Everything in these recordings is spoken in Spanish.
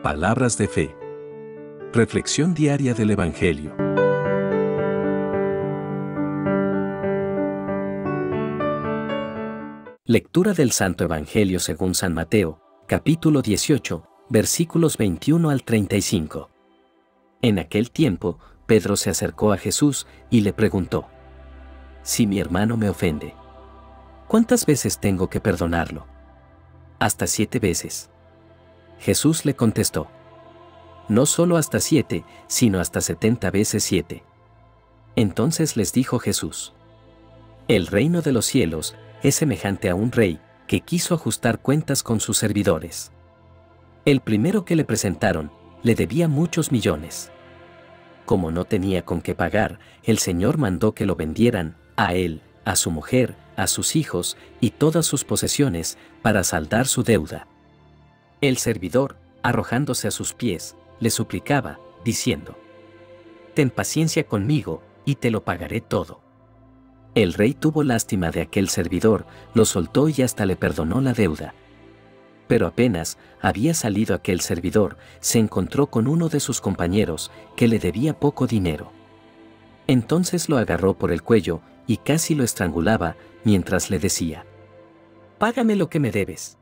Palabras de fe. Reflexión diaria del Evangelio. Lectura del Santo Evangelio según San Mateo, capítulo 18, versículos 21 al 35. En aquel tiempo, Pedro se acercó a Jesús y le preguntó: «Si mi hermano me ofende, ¿cuántas veces tengo que perdonarlo? ¿Hasta 7 veces?» Jesús le contestó: «No solo hasta 7, sino hasta 70 veces 7». Entonces les dijo Jesús: «El reino de los cielos es semejante a un rey que quiso ajustar cuentas con sus servidores. El primero que le presentaron le debía muchos millones. Como no tenía con qué pagar, el Señor mandó que lo vendieran, a él, a su mujer, a sus hijos y todas sus posesiones, para saldar su deuda. El servidor, arrojándose a sus pies, le suplicaba, diciendo: «Ten paciencia conmigo, y te lo pagaré todo». El rey tuvo lástima de aquel servidor, lo soltó y hasta le perdonó la deuda. Pero apenas había salido aquel servidor, se encontró con uno de sus compañeros, que le debía poco dinero. Entonces lo agarró por el cuello, y casi lo estrangulaba, mientras le decía: «Págame lo que me debes».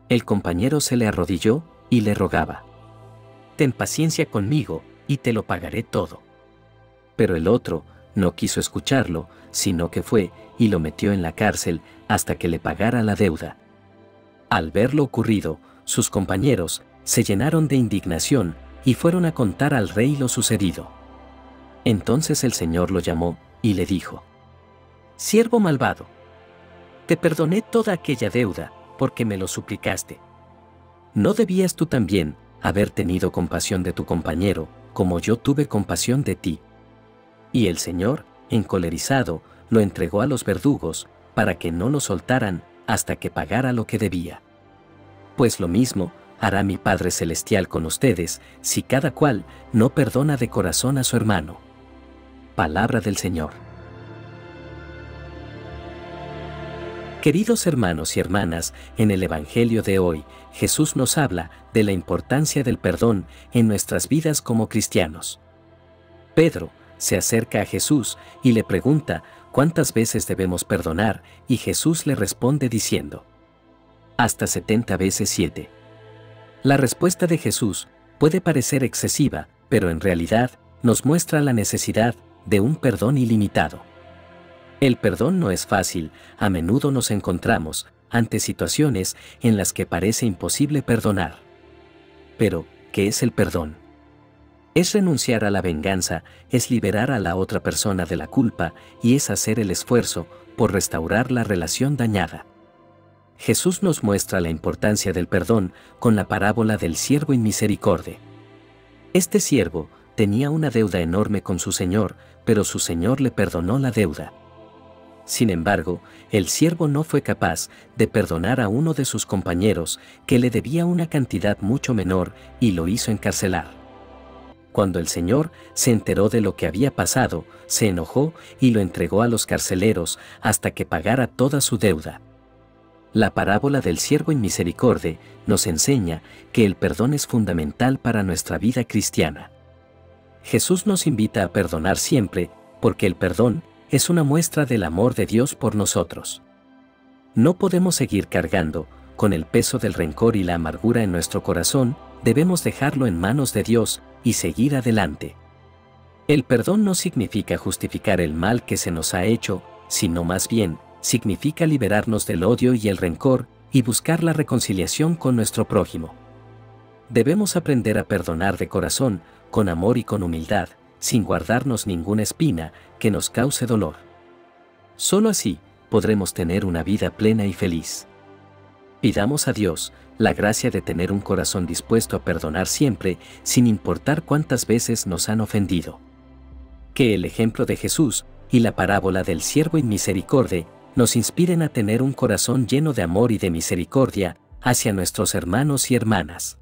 El compañero se le arrodilló, y le rogaba: «Ten paciencia conmigo, y te lo pagaré todo». Pero el otro no quiso escucharlo, sino que fue y lo metió en la cárcel hasta que le pagara la deuda. Al ver lo ocurrido, sus compañeros se llenaron de indignación y fueron a contar al rey lo sucedido. Entonces el Señor lo llamó y le dijo: «Siervo malvado, te perdoné toda aquella deuda porque me lo suplicaste. ¿No debías tú también haber tenido compasión de tu compañero, como yo tuve compasión de ti?» Y el Señor, encolerizado, lo entregó a los verdugos, para que no lo soltaran hasta que pagara lo que debía. Pues lo mismo hará mi Padre Celestial con ustedes, si cada cual no perdona de corazón a su hermano. Palabra del Señor. Queridos hermanos y hermanas, en el Evangelio de hoy, Jesús nos habla de la importancia del perdón en nuestras vidas como cristianos. Pedro se acerca a Jesús y le pregunta cuántas veces debemos perdonar, y Jesús le responde diciendo: «Hasta 70 veces 7». La respuesta de Jesús puede parecer excesiva, pero en realidad nos muestra la necesidad de un perdón ilimitado. El perdón no es fácil, a menudo nos encontramos ante situaciones en las que parece imposible perdonar. Pero, ¿qué es el perdón? Es renunciar a la venganza, es liberar a la otra persona de la culpa y es hacer el esfuerzo por restaurar la relación dañada. Jesús nos muestra la importancia del perdón con la parábola del siervo inmisericordia. Este siervo tenía una deuda enorme con su señor, pero su señor le perdonó la deuda. Sin embargo, el siervo no fue capaz de perdonar a uno de sus compañeros que le debía una cantidad mucho menor y lo hizo encarcelar. Cuando el Señor se enteró de lo que había pasado, se enojó y lo entregó a los carceleros hasta que pagara toda su deuda. La parábola del siervo inmisericordia nos enseña que el perdón es fundamental para nuestra vida cristiana. Jesús nos invita a perdonar siempre, porque el perdón es una muestra del amor de Dios por nosotros. No podemos seguir cargando con el peso del rencor y la amargura en nuestro corazón, debemos dejarlo en manos de Dios y seguir adelante. El perdón no significa justificar el mal que se nos ha hecho, sino más bien, significa liberarnos del odio y el rencor y buscar la reconciliación con nuestro prójimo. Debemos aprender a perdonar de corazón, con amor y con humildad, sin guardarnos ninguna espina que nos cause dolor. Solo así podremos tener una vida plena y feliz. Pidamos a Dios la gracia de tener un corazón dispuesto a perdonar siempre, sin importar cuántas veces nos han ofendido. Que el ejemplo de Jesús y la parábola del siervo inmisericordia nos inspiren a tener un corazón lleno de amor y de misericordia hacia nuestros hermanos y hermanas.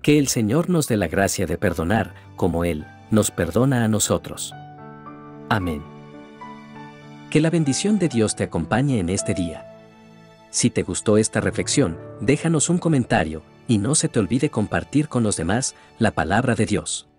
Que el Señor nos dé la gracia de perdonar, como Él nos perdona a nosotros. Amén. Que la bendición de Dios te acompañe en este día. Si te gustó esta reflexión, déjanos un comentario y no se te olvide compartir con los demás la palabra de Dios.